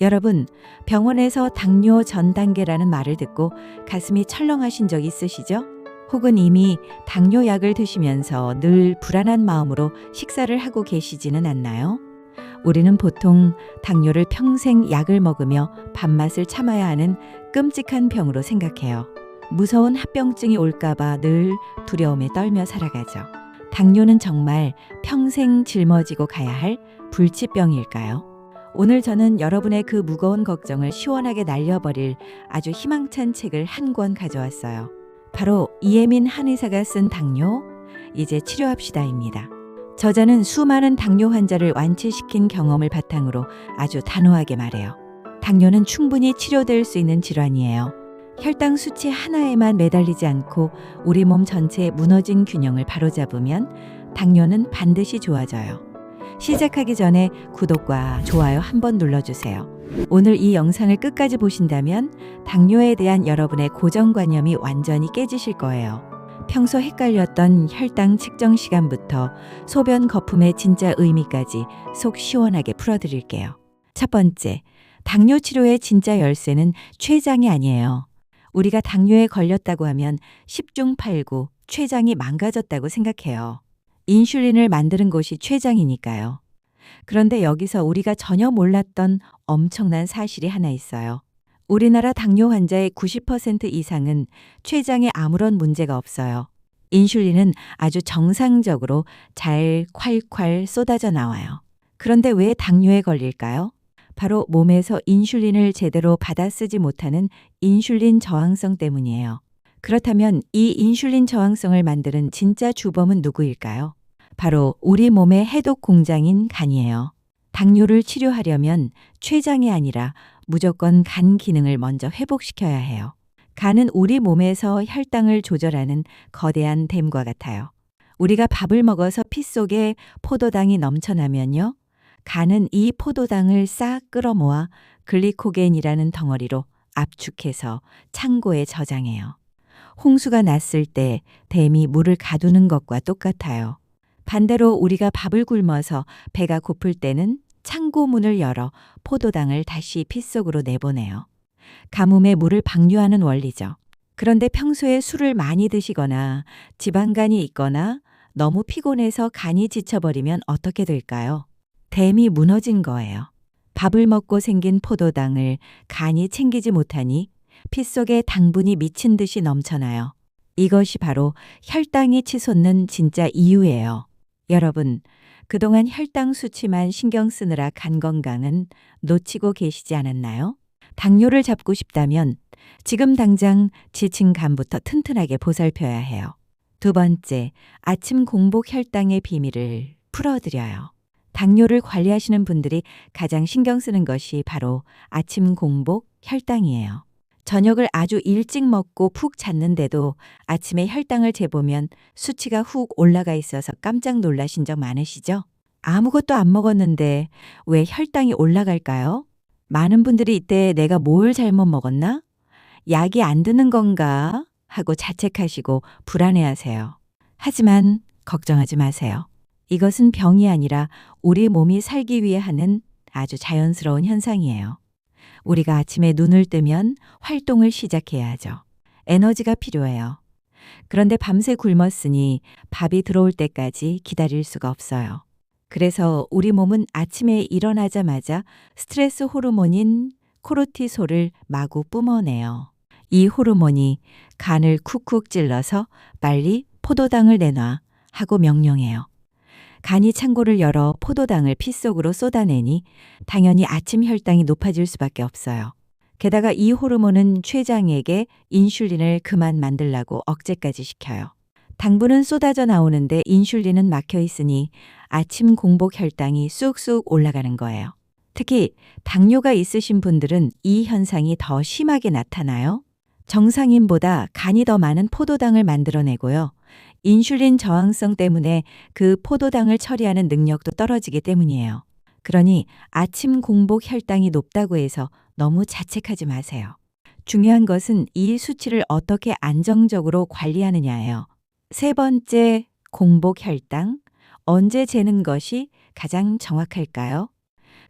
여러분, 병원에서 당뇨 전 단계라는 말을 듣고 가슴이 철렁하신 적 있으시죠? 혹은 이미 당뇨 약을 드시면서 늘 불안한 마음으로 식사를 하고 계시지는 않나요? 우리는 보통 당뇨를 평생 약을 먹으며 밥맛을 참아야 하는 끔찍한 병으로 생각해요. 무서운 합병증이 올까봐 늘 두려움에 떨며 살아가죠. 당뇨는 정말 평생 짊어지고 가야 할 불치병일까요? 오늘 저는 여러분의 그 무거운 걱정을 시원하게 날려버릴 아주 희망찬 책을 한 권 가져왔어요. 바로 이혜민 한의사가 쓴 당뇨, 이제 치료합시다입니다. 저자는 수많은 당뇨 환자를 완치시킨 경험을 바탕으로 아주 단호하게 말해요. 당뇨는 충분히 치료될 수 있는 질환이에요. 혈당 수치 하나에만 매달리지 않고 우리 몸 전체의 무너진 균형을 바로잡으면 당뇨는 반드시 좋아져요. 시작하기 전에 구독과 좋아요 한번 눌러주세요. 오늘 이 영상을 끝까지 보신다면 당뇨에 대한 여러분의 고정관념이 완전히 깨지실 거예요. 평소 헷갈렸던 혈당 측정 시간부터 소변 거품의 진짜 의미까지 속 시원하게 풀어드릴게요. 첫 번째, 당뇨 치료의 진짜 열쇠는 췌장이 아니에요. 우리가 당뇨에 걸렸다고 하면 10중 8구 췌장이 망가졌다고 생각해요. 인슐린을 만드는 곳이 췌장이니까요. 그런데 여기서 우리가 전혀 몰랐던 엄청난 사실이 하나 있어요. 우리나라 당뇨 환자의 90% 이상은 췌장에 아무런 문제가 없어요. 인슐린은 아주 정상적으로 잘 콸콸 쏟아져 나와요. 그런데 왜 당뇨에 걸릴까요? 바로 몸에서 인슐린을 제대로 받아 쓰지 못하는 인슐린 저항성 때문이에요. 그렇다면 이 인슐린 저항성을 만드는 진짜 주범은 누구일까요? 바로 우리 몸의 해독 공장인 간이에요. 당뇨를 치료하려면 췌장이 아니라 무조건 간 기능을 먼저 회복시켜야 해요. 간은 우리 몸에서 혈당을 조절하는 거대한 댐과 같아요. 우리가 밥을 먹어서 피 속에 포도당이 넘쳐나면요. 간은 이 포도당을 싹 끌어모아 글리코겐이라는 덩어리로 압축해서 창고에 저장해요. 홍수가 났을 때 댐이 물을 가두는 것과 똑같아요. 반대로 우리가 밥을 굶어서 배가 고플 때는 창고 문을 열어 포도당을 다시 피 속으로 내보내요. 가뭄에 물을 방류하는 원리죠. 그런데 평소에 술을 많이 드시거나 지방간이 있거나 너무 피곤해서 간이 지쳐버리면 어떻게 될까요? 댐이 무너진 거예요. 밥을 먹고 생긴 포도당을 간이 챙기지 못하니 피 속에 당분이 미친 듯이 넘쳐나요. 이것이 바로 혈당이 치솟는 진짜 이유예요. 여러분, 그동안 혈당 수치만 신경 쓰느라 간 건강은 놓치고 계시지 않았나요? 당뇨를 잡고 싶다면 지금 당장 지친 간부터 튼튼하게 보살펴야 해요. 두 번째, 아침 공복 혈당의 비밀을 풀어드려요. 당뇨를 관리하시는 분들이 가장 신경 쓰는 것이 바로 아침 공복 혈당이에요. 저녁을 아주 일찍 먹고 푹 잤는데도 아침에 혈당을 재보면 수치가 훅 올라가 있어서 깜짝 놀라신 적 많으시죠? 아무것도 안 먹었는데 왜 혈당이 올라갈까요? 많은 분들이 이때 내가 뭘 잘못 먹었나? 약이 안 드는 건가? 하고 자책하시고 불안해하세요. 하지만 걱정하지 마세요. 이것은 병이 아니라 우리 몸이 살기 위해 하는 아주 자연스러운 현상이에요. 우리가 아침에 눈을 뜨면 활동을 시작해야 하죠. 에너지가 필요해요. 그런데 밤새 굶었으니 밥이 들어올 때까지 기다릴 수가 없어요. 그래서 우리 몸은 아침에 일어나자마자 스트레스 호르몬인 코르티솔을 마구 뿜어내요. 이 호르몬이 간을 쿡쿡 찔러서 빨리 포도당을 내놔 하고 명령해요. 간이 창고를 열어 포도당을 피 속으로 쏟아내니 당연히 아침 혈당이 높아질 수밖에 없어요. 게다가 이 호르몬은 췌장에게 인슐린을 그만 만들라고 억제까지 시켜요. 당분은 쏟아져 나오는데 인슐린은 막혀 있으니 아침 공복 혈당이 쑥쑥 올라가는 거예요. 특히 당뇨가 있으신 분들은 이 현상이 더 심하게 나타나요. 정상인보다 간이 더 많은 포도당을 만들어내고요. 인슐린 저항성 때문에 그 포도당을 처리하는 능력도 떨어지기 때문이에요. 그러니 아침 공복 혈당이 높다고 해서 너무 자책하지 마세요. 중요한 것은 이 수치를 어떻게 안정적으로 관리하느냐예요. 세 번째, 공복 혈당. 언제 재는 것이 가장 정확할까요?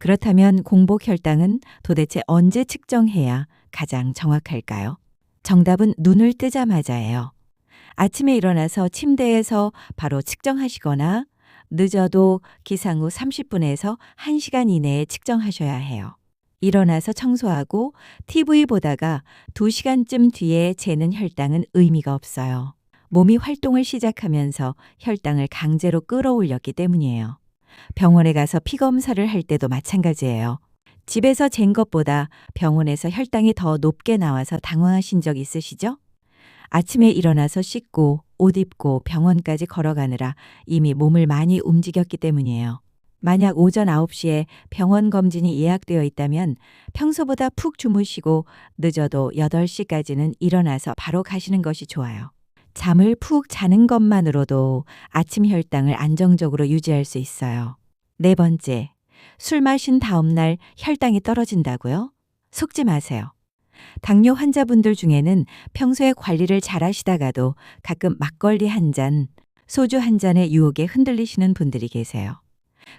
그렇다면 공복 혈당은 도대체 언제 측정해야 가장 정확할까요? 정답은 눈을 뜨자마자예요. 아침에 일어나서 침대에서 바로 측정하시거나 늦어도 기상 후 30분에서 1시간 이내에 측정하셔야 해요. 일어나서 청소하고 TV 보다가 2시간쯤 뒤에 재는 혈당은 의미가 없어요. 몸이 활동을 시작하면서 혈당을 강제로 끌어올렸기 때문이에요. 병원에 가서 피 검사를 할 때도 마찬가지예요. 집에서 잰 것보다 병원에서 혈당이 더 높게 나와서 당황하신 적 있으시죠? 아침에 일어나서 씻고 옷 입고 병원까지 걸어가느라 이미 몸을 많이 움직였기 때문이에요. 만약 오전 9시에 병원 검진이 예약되어 있다면 평소보다 푹 주무시고 늦어도 8시까지는 일어나서 바로 가시는 것이 좋아요. 잠을 푹 자는 것만으로도 아침 혈당을 안정적으로 유지할 수 있어요. 네 번째, 술 마신 다음 날 혈당이 떨어진다고요? 속지 마세요. 당뇨 환자분들 중에는 평소에 관리를 잘 하시다가도 가끔 막걸리 한 잔, 소주 한 잔의 유혹에 흔들리시는 분들이 계세요.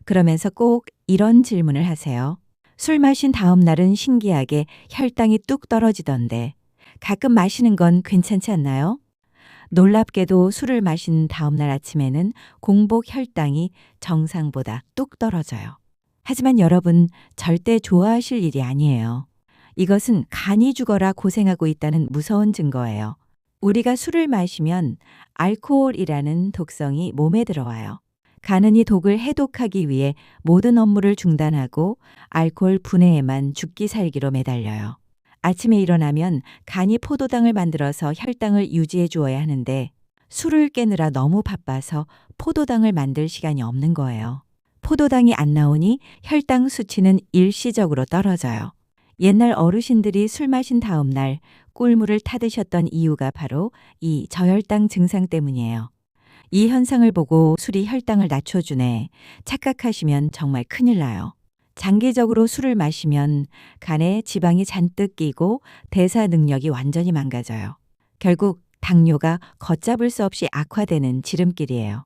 그러면서 꼭 이런 질문을 하세요. 술 마신 다음 날은 신기하게 혈당이 뚝 떨어지던데 가끔 마시는 건 괜찮지 않나요? 놀랍게도 술을 마신 다음 날 아침에는 공복 혈당이 정상보다 뚝 떨어져요. 하지만 여러분 절대 좋아하실 일이 아니에요. 이것은 간이 죽어라 고생하고 있다는 무서운 증거예요. 우리가 술을 마시면 알코올이라는 독성이 몸에 들어와요. 간은 이 독을 해독하기 위해 모든 업무를 중단하고 알코올 분해에만 죽기 살기로 매달려요. 아침에 일어나면 간이 포도당을 만들어서 혈당을 유지해 주어야 하는데 술을 깨느라 너무 바빠서 포도당을 만들 시간이 없는 거예요. 포도당이 안 나오니 혈당 수치는 일시적으로 떨어져요. 옛날 어르신들이 술 마신 다음 날 꿀물을 타드셨던 이유가 바로 이 저혈당 증상 때문이에요. 이 현상을 보고 술이 혈당을 낮춰주네 착각하시면 정말 큰일 나요. 장기적으로 술을 마시면 간에 지방이 잔뜩 끼고 대사 능력이 완전히 망가져요. 결국 당뇨가 걷잡을 수 없이 악화되는 지름길이에요.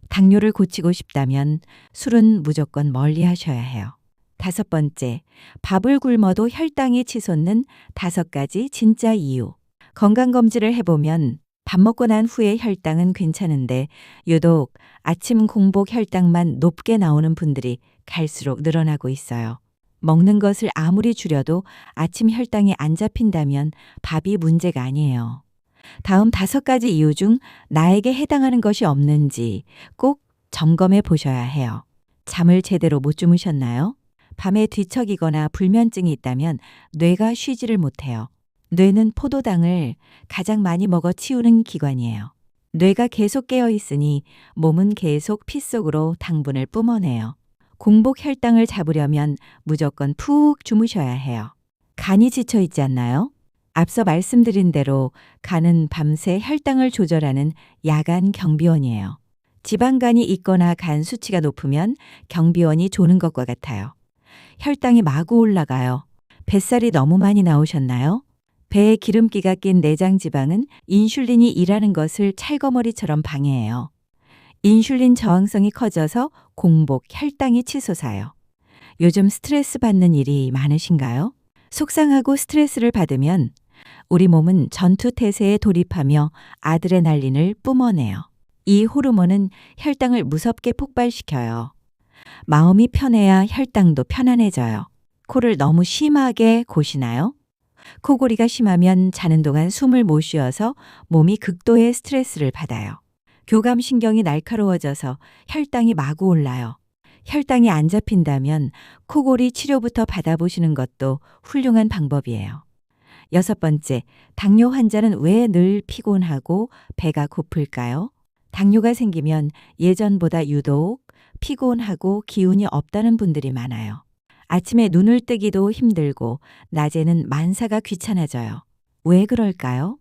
당뇨를 고치고 싶다면 술은 무조건 멀리 하셔야 해요. 5번째, 밥을 굶어도 혈당이 치솟는 5가지 진짜 이유. 건강검진을 해보면 밥 먹고 난 후에 혈당은 괜찮은데 유독 아침 공복 혈당만 높게 나오는 분들이 갈수록 늘어나고 있어요. 먹는 것을 아무리 줄여도 아침 혈당이 안 잡힌다면 밥이 문제가 아니에요. 다음 5가지 이유 중 나에게 해당하는 것이 없는지 꼭 점검해 보셔야 해요. 잠을 제대로 못 주무셨나요? 밤에 뒤척이거나 불면증이 있다면 뇌가 쉬지를 못해요. 뇌는 포도당을 가장 많이 먹어 치우는 기관이에요. 뇌가 계속 깨어 있으니 몸은 계속 피 속으로 당분을 뿜어내요. 공복 혈당을 잡으려면 무조건 푹 주무셔야 해요. 간이 지쳐 있지 않나요? 앞서 말씀드린 대로 간은 밤새 혈당을 조절하는 야간 경비원이에요. 지방간이 있거나 간 수치가 높으면 경비원이 조는 것과 같아요. 혈당이 마구 올라가요. 뱃살이 너무 많이 나오셨나요? 배에 기름기가 낀 내장 지방은 인슐린이 일하는 것을 찰거머리처럼 방해해요. 인슐린 저항성이 커져서 공복 혈당이 치솟아요. 요즘 스트레스 받는 일이 많으신가요? 속상하고 스트레스를 받으면 우리 몸은 전투 태세에 돌입하며 아드레날린을 뿜어내요. 이 호르몬은 혈당을 무섭게 폭발시켜요. 마음이 편해야 혈당도 편안해져요. 코를 너무 심하게 고시나요? 코골이가 심하면 자는 동안 숨을 못 쉬어서 몸이 극도의 스트레스를 받아요. 교감신경이 날카로워져서 혈당이 마구 올라요. 혈당이 안 잡힌다면 코골이 치료부터 받아보시는 것도 훌륭한 방법이에요. 6번째, 당뇨 환자는 왜 늘 피곤하고 배가 고플까요? 당뇨가 생기면 예전보다 유독 피곤하고 기운이 없다는 분들이 많아요. 아침에 눈을 뜨기도 힘들고 낮에는 만사가 귀찮아져요. 왜 그럴까요?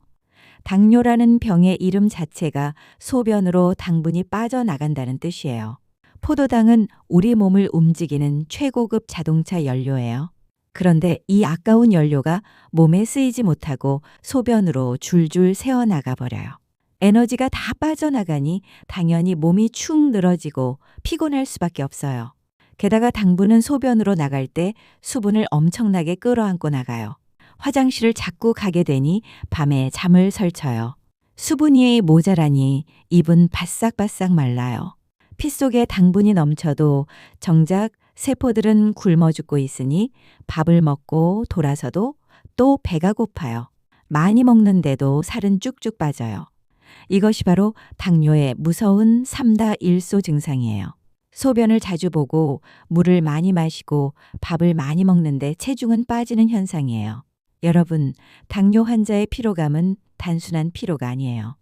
당뇨라는 병의 이름 자체가 소변으로 당분이 빠져나간다는 뜻이에요. 포도당은 우리 몸을 움직이는 최고급 자동차 연료예요. 그런데 이 아까운 연료가 몸에 쓰이지 못하고 소변으로 줄줄 새어나가 버려요. 에너지가 다 빠져나가니 당연히 몸이 축 늘어지고 피곤할 수밖에 없어요. 게다가 당분은 소변으로 나갈 때 수분을 엄청나게 끌어안고 나가요. 화장실을 자꾸 가게 되니 밤에 잠을 설쳐요. 수분이 모자라니 입은 바싹바싹 말라요. 피 속에 당분이 넘쳐도 정작 세포들은 굶어 죽고 있으니 밥을 먹고 돌아서도 또 배가 고파요. 많이 먹는데도 살은 쭉쭉 빠져요. 이것이 바로 당뇨의 무서운 3다1소 증상이에요. 소변을 자주 보고 물을 많이 마시고 밥을 많이 먹는데 체중은 빠지는 현상이에요. 여러분, 당뇨 환자의 피로감은 단순한 피로가 아니에요.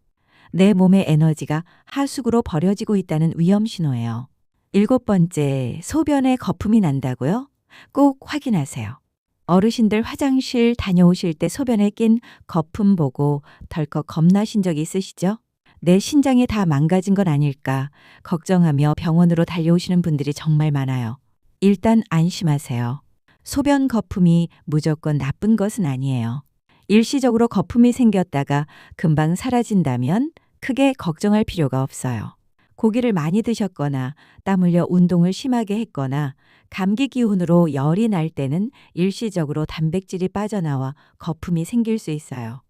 내 몸의 에너지가 하수구로 버려지고 있다는 위험 신호예요. 7번째, 소변에 거품이 난다고요? 꼭 확인하세요. 어르신들 화장실 다녀오실 때 소변에 낀 거품 보고 덜컥 겁나신 적 있으시죠? 내 신장이 다 망가진 건 아닐까 걱정하며 병원으로 달려오시는 분들이 정말 많아요. 일단 안심하세요. 소변 거품이 무조건 나쁜 것은 아니에요. 일시적으로 거품이 생겼다가 금방 사라진다면 크게 걱정할 필요가 없어요. 고기를 많이 드셨거나 땀 흘려 운동을 심하게 했거나 감기 기운으로 열이 날 때는 일시적으로 단백질이 빠져나와 거품이 생길 수 있어요.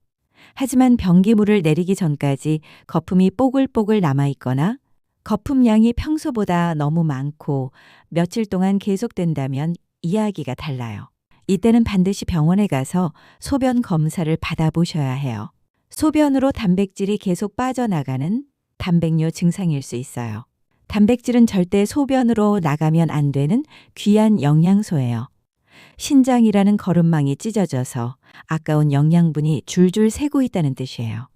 하지만 변기물을 내리기 전까지 거품이 뽀글뽀글 남아있거나 거품량이 평소보다 너무 많고 며칠 동안 계속된다면 이야기가 달라요. 이때는 반드시 병원에 가서 소변 검사를 받아보셔야 해요. 소변으로 단백질이 계속 빠져나가는 단백뇨 증상일 수 있어요. 단백질은 절대 소변으로 나가면 안 되는 귀한 영양소예요. 신장이라는 거름망이 찢어져서 아까운 영양분이 줄줄 새고 있다는 뜻이에요.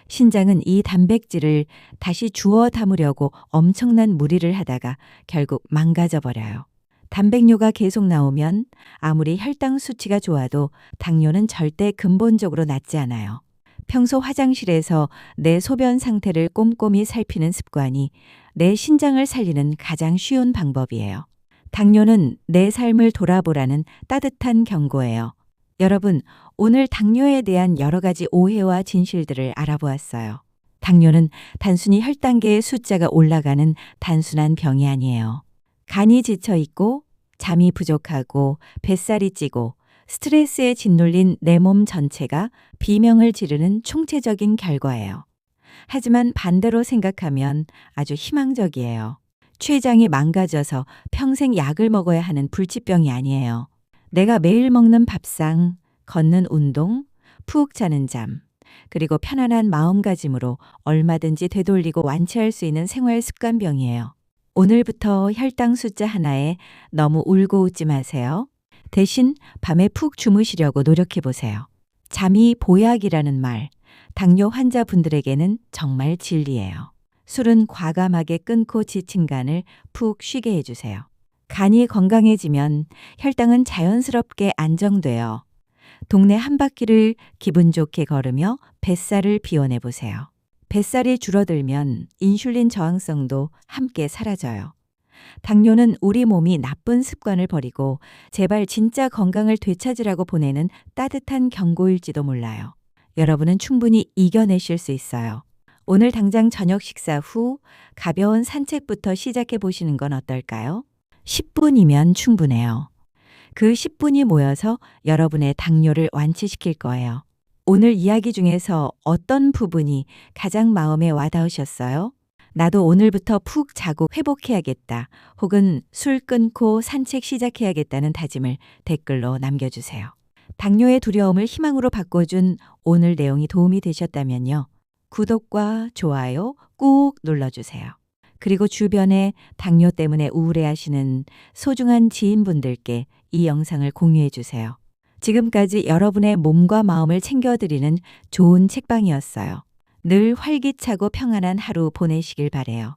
신장은 이 단백질을 다시 주워 담으려고 엄청난 무리를 하다가 결국 망가져 버려요. 단백뇨가 계속 나오면 아무리 혈당 수치가 좋아도 당뇨는 절대 근본적으로 낫지 않아요. 평소 화장실에서 내 소변 상태를 꼼꼼히 살피는 습관이 내 신장을 살리는 가장 쉬운 방법이에요. 당뇨는 내 삶을 돌아보라는 따뜻한 경고예요. 여러분, 오늘 당뇨에 대한 여러 가지 오해와 진실들을 알아보았어요. 당뇨는 단순히 혈당계의 숫자가 올라가는 단순한 병이 아니에요. 간이 지쳐 있고 잠이 부족하고 뱃살이 찌고 스트레스에 짓눌린 내 몸 전체가 비명을 지르는 총체적인 결과예요. 하지만 반대로 생각하면 아주 희망적이에요. 췌장이 망가져서 평생 약을 먹어야 하는 불치병이 아니에요. 내가 매일 먹는 밥상, 걷는 운동, 푹 자는 잠, 그리고 편안한 마음가짐으로 얼마든지 되돌리고 완치할 수 있는 생활 습관병이에요. 오늘부터 혈당 숫자 하나에 너무 울고 웃지 마세요. 대신 밤에 푹 주무시려고 노력해 보세요. 잠이 보약이라는 말, 당뇨 환자분들에게는 정말 진리예요. 술은 과감하게 끊고 지친 간을 푹 쉬게 해주세요. 간이 건강해지면 혈당은 자연스럽게 안정돼요. 동네 한 바퀴를 기분 좋게 걸으며 뱃살을 비워내 보세요. 뱃살이 줄어들면 인슐린 저항성도 함께 사라져요. 당뇨는 우리 몸이 나쁜 습관을 버리고 제발 진짜 건강을 되찾으라고 보내는 따뜻한 경고일지도 몰라요. 여러분은 충분히 이겨내실 수 있어요. 오늘 당장 저녁 식사 후 가벼운 산책부터 시작해 보시는 건 어떨까요? 10분이면 충분해요. 그 10분이 모여서 여러분의 당뇨를 완치시킬 거예요. 오늘 이야기 중에서 어떤 부분이 가장 마음에 와닿으셨어요? 나도 오늘부터 푹 자고 회복해야겠다. 혹은 술 끊고 산책 시작해야겠다는 다짐을 댓글로 남겨주세요. 당뇨의 두려움을 희망으로 바꿔준 오늘 내용이 도움이 되셨다면요. 구독과 좋아요 꾹 눌러주세요. 그리고 주변에 당뇨 때문에 우울해하시는 소중한 지인분들께 이 영상을 공유해 주세요. 지금까지 여러분의 몸과 마음을 챙겨드리는 좋은 책방이었어요. 늘 활기차고 평안한 하루 보내시길 바래요.